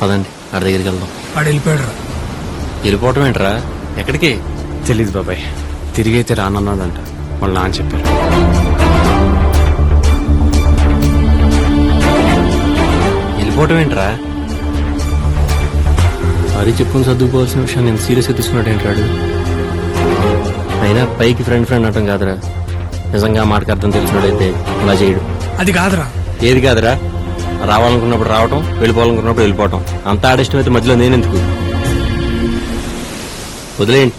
పదండి ఆడి దగ్గరికి వెళ్దాం. ఆడు వెళ్ళిపోయాడు. వెళ్ళిపోవటం ఏంట్రా? ఎక్కడికి? తెలీదు బాబాయ్, తిరిగి అయితే రానన్నాడంట. వాళ్ళ నాన్న చెప్పారు. వెళ్ళిపోవటం ఏంట్రా? అది చెప్పుకుని సర్దుకుపోవాల్సిన విషయం నేను సీరియస్గా తీసుకున్నాడు ఏంటాడు. అయినా పైకి ఫ్రెండ్ అంటాం కాదురా, నిజంగా మాటకు అర్థం తెలిసినోడైతే అలా చేయడు. అది కాదురా. ఏది కాదురా? రావాలనుకున్నప్పుడు రావటం, వెళ్ళిపోవాలనుకున్నప్పుడు వెళ్ళిపోవటం. అంత ఆడిష్టం అయితే మధ్యలో నేనెందుకు? వదిలేయండి.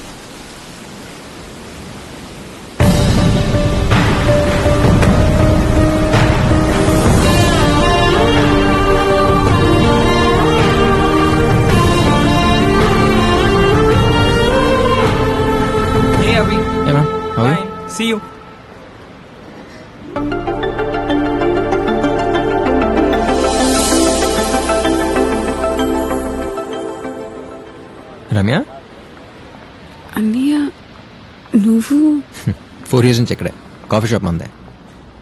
Hey Abhi. Hey man, how are you? Fine. See you. Ramya, అన్నయ్య నువ్వు 4 years నుంచి ఇక్కడే కాఫీ షాప్ మందే.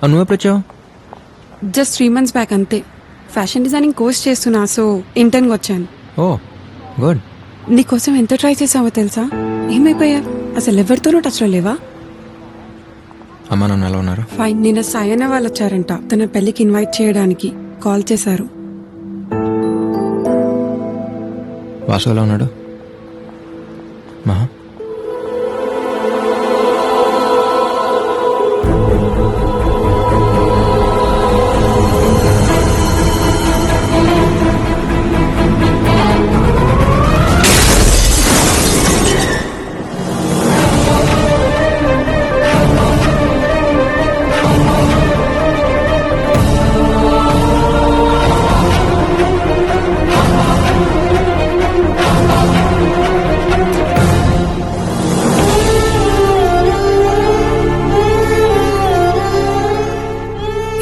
నువ్వు ఎప్పుడు వచ్చావు? జస్ట్ 3 months బ్యాక్ అంతే. ఫ్యాషన్ డిజైనింగ్ కోర్స్ చేస్తున్నా, సో ఇంటర్న్కి వచ్చాను. ఓ గుడ్. నీకోసం ఎంత ట్రై చేసావో తెలుసా? ఏమైపోయా? అసలు ఎవరితోనూ టచ్లో లేవా? అమ్మా నాన్న ఎలా ఉన్నారు? ఫైన్. నిన్న సాయన్న వాళ్ళు వచ్చారంట, తన పెళ్లికి ఇన్వైట్ చేయడానికి కాల్ చేశారు. వాసు ఎలా ఉన్నాడు? మహా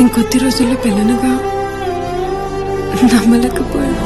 ఇంకొద్ది రోజుల్లో పెళ్ళనుగా నమ్మలేకపోయాను.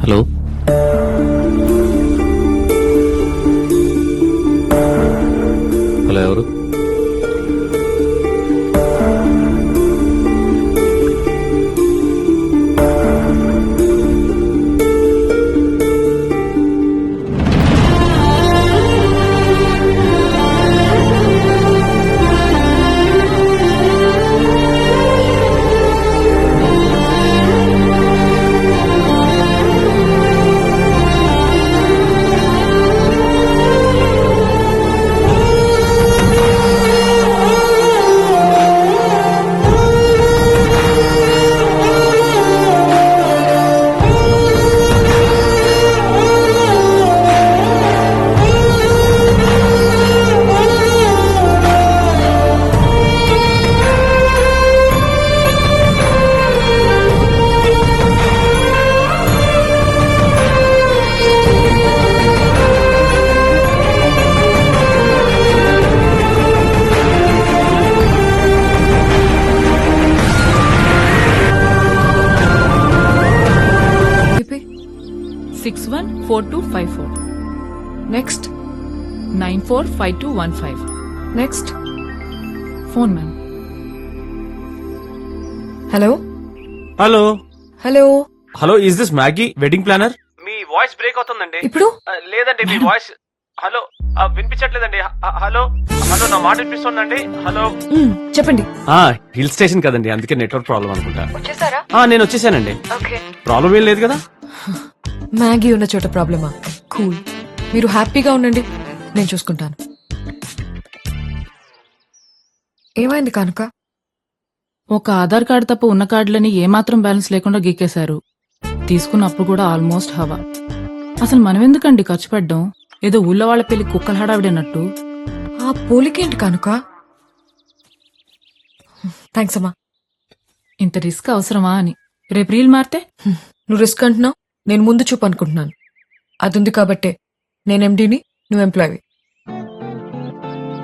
హలో, హలో, ఎవరు? Next 945215. Next phone ma'am. Hello Hello. Hello, is this Maggi wedding planner? Me voice break అవుతుందండి. ఇప్పుడు లేదండి, మీ వాయిస్ హలో వినిపించట్లేదండి. హలో హలో, నా మాట వినిపిస్తుందండి? హలో చెప్పండి. హిల్ స్టేషన్ కదండి, అందుకే నెట్వర్క్ ప్రాబ్లం అనుకుంటా. వచ్చేసారా? నేను వచ్చేసానండి. ఓకే. ప్రాబ్లం ఏం లేదు కదా? మ్యాగీ ఉన్న చోట ప్రాబ్లమా? కూల్. మీరు హ్యాపీగా ఉండండి, నేను చూసుకుంటాను. ఏమైంది కనుక? ఒక ఆధార్ కార్డు తప్ప ఉన్న కార్డులని ఏమాత్రం బ్యాలెన్స్ లేకుండా గీకేశారు. తీసుకున్నప్పుడు కూడా ఆల్మోస్ట్ హవా. అసలు మనమెందుకండి ఖర్చు పెట్టడం? ఏదో ఊళ్ళో వాళ్ళ పెళ్లి కుక్కల హడావిడన్నట్టు. ఆ పోలికేంటి కనుక? థ్యాంక్స్ అమ్మా. ఇంత రిస్క్ అవసరమా అని. రేపు రీల్ మారితే? నువ్వు రిస్క్ అంటున్నావు, నేను ముందు చూపు అనుకుంటున్నాను. అది ఉంది కాబట్టే నేను ఎండీని, నువ్వు ఎంప్లాయీ.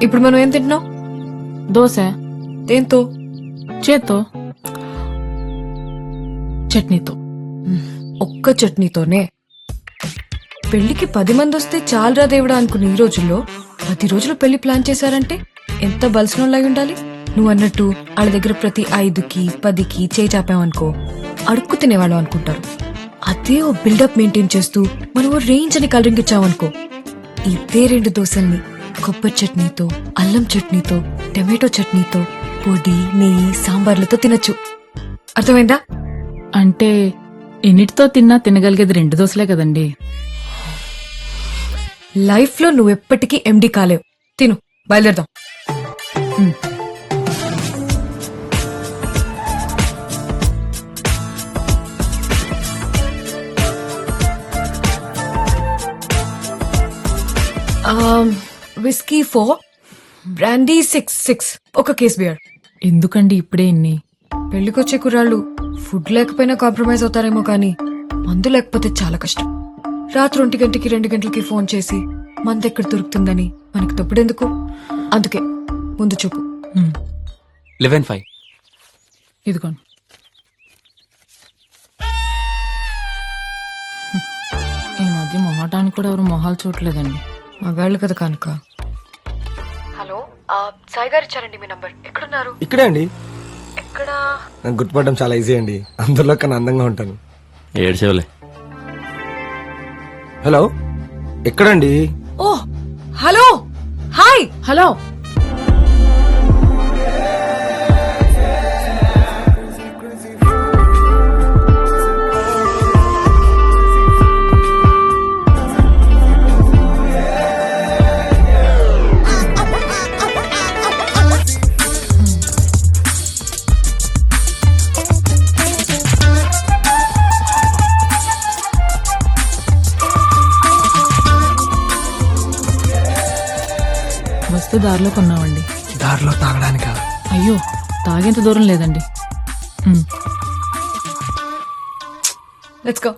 ఇప్పుడు మనం ఏం తింటున్నావు? దోశ దేంతో? చేత్తో, చట్నీతో. ఒక్క చట్నీతోనే? పెళ్లికి 10 మంది వస్తే చాలరా దేవుడా అనుకున్న ఈ రోజుల్లో 10 రోజులు పెళ్లి ప్లాన్ చేశారంటే ఎంత బలసినోళ్ళై ఉండాలి. నువ్వు అన్నట్టు వాళ్ళ దగ్గర ప్రతి 5కి 10కి చేయి చాపామనుకో అడుక్కు తినేవాళ్ళం అనుకుంటారు. అదే ఓ బిల్డప్ మెయింటైన్ చేస్తూ మనం ఓ రేంజ్ అని కలరింగ్ ఇచ్చామనుకో ఇదే 2 దోశల్ని కొబ్బరి చట్నీతో, అల్లం చట్నీతో, టమాటో చట్నీతో, పొడి, నెయ్యి, సాంబార్లతో తినచ్చు. అర్థమైందా? అంటే ఎన్నిటితో తిన్నా తినగలిగేది 2 దోశలే కదండి. లైఫ్ లో నువ్వు ఎప్పటికీ ఎండి కాలేవు. తిను, బయలుదేరదాం. విస్కీ 4, బ్రాండీ 6 ఒక కేస్ బియర్. ఎందుకండి ఇప్పుడే ఇన్ని? పెళ్లికొచ్చే కుర్రాళ్ళు ఫుడ్ లేకపోయినా కాంప్రమైజ్ అవుతారేమో కానీ మందు లేకపోతే చాలా కష్టం. రాత్రి 1 గంటకి 2 గంటలకి ఫోన్ చేసి మందు ఎక్కడ దొరుకుతుందని మనకి తప్పుడెందుకు? అందుకే ముందు చూపు. 11-5. ఇదిగోండి. ఈ మధ్య మొహటానికి కూడా ఎవరు మొహాలు చూడలేదండి. మగాళ్ళు కదా కనుక. హలో, సాయి గారు ఇచ్చారండి మీ నంబర్. ఎక్కడున్నారు? ఇక్కడే అండి. ఎక్కడ? నాకు గుర్తుపడడం చాలా ఈజీ అండి. అందులో కన్నా అందంగా ఉంటాను. ఏడ్చేవలే. హలో, ఎక్కడండి? ఓ హలో, హాయ్. హలో, వస్తూ దారిలో కొన్నామండి. దారిలో తాగడానికా? అయ్యో, తాగేంత దూరం లేదండి. Let's go.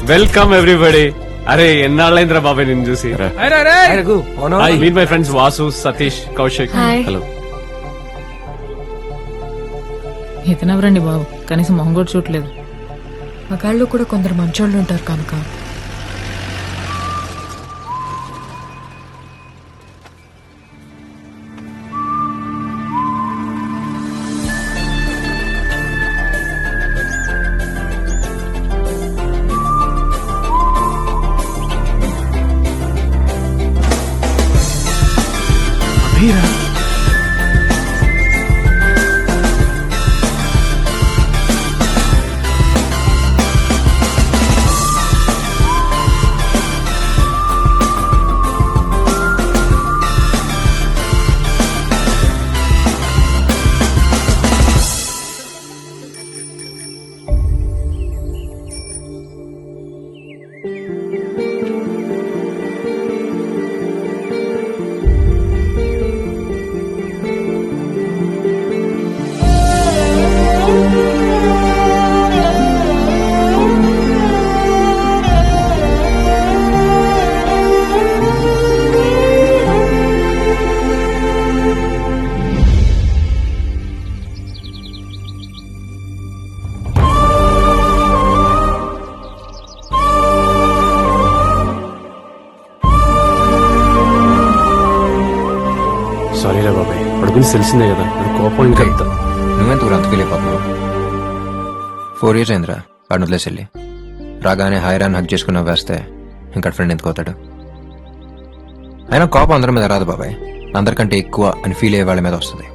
Welcome everybody. అరే ఎన్నాళ్ళైందిరా బాబాయ్ నిన్ను చూసి. ఆయనకు అవునా? Meet my friends Vasu, Satish, Kaushik. Hi. Hello. ఇతనెవరండి బాబు, కనీసం మొహం కూడా చూడలేదు. మగాళ్ళు కూడా కొందరు మంచోళ్ళు ఉంటారు కనుక. సారీ రా బాబాయ్, వాడి గురించి తెలిసిందే కదా, అది కోపం ఇంకా ఎంత. నువ్వెందుకు అంత ఫీల్ అయిపోతున్నావు? 4 years అయిందిరా వాడిని వదిలేసి వెళ్ళి. రాగానే హైరాన్ హక్ చేసుకుని వేస్తే ఇంకా ఫ్రెండ్ ఎందుకు అవుతాడు? అయినా కోపం అందరి మీద రాదు బాబాయ్, అందరికంటే ఎక్కువ అని ఫీల్ అయ్యే వాళ్ళ మీద వస్తుంది.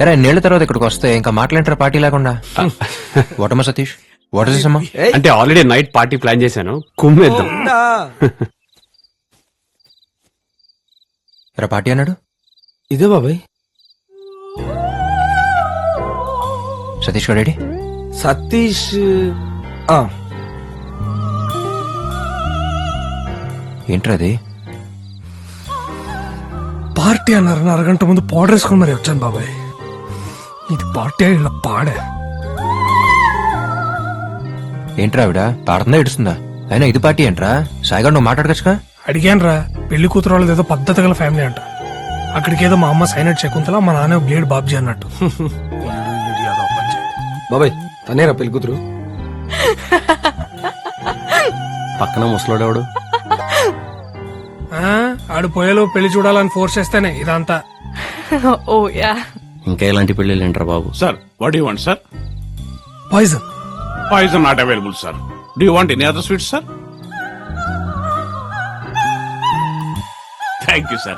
ఎరా నేళ్ల తర్వాత ఇక్కడికి వస్తే ఇంకా మాట్లాంటారా పార్టీ లేకుండా? వాటమ్మా సతీష్, వాట్ ఇస్ అమ్మా? అంటే ఆల్రెడీ నైట్ పార్టీ ప్లాన్ చేశాను, కుమ్మేద్దాం. ఎరా పార్టీ అన్నాడు? ఇదే బాబాయ్. సతీష్ గారు రెడీ? సతీష్ ఆ, ఏంట్రా అది? పార్టీ అన్నారని అరగంట ముందు పౌడర్ వేసుకుని మరి వచ్చాను బాబాయ్. ఇది పార్టీ ఇలా పాడే. ఏంట్రా ఆవిడ పాడుతుందా ఏడుస్తుందా? అయినా ఇది పార్టీ ఏంట్రా? సాయిగా నువ్వు మాట్లాడకచ్చుగా. అడిగాను రా, పెళ్లి కూతురు వాళ్ళది ఏదో పద్ధతి గల ఫ్యామిలీ అంట. అక్కడికి ఏదో మా అమ్మ సైనట్ శకుంతల, మా నాన్న బ్లేడ్ బాబ్జీ అన్నట్టు. బాబాయ్ తనేరా పెళ్లి కూతురు? పక్కన ముసలోడేవాడు. ఆడు పోయేలో పెళ్లి చూడాలని ఫోర్స్ చేస్తేనే ఇదంతా. ఓ యా. ఇంకా ఇలాంటి పెళ్ళిళ్ళు ఏంట్రా బాబు? Sir, what do you want, sir? Poison. Poison not available, sir. Do you want any other sweets, sir? Thank you, sir.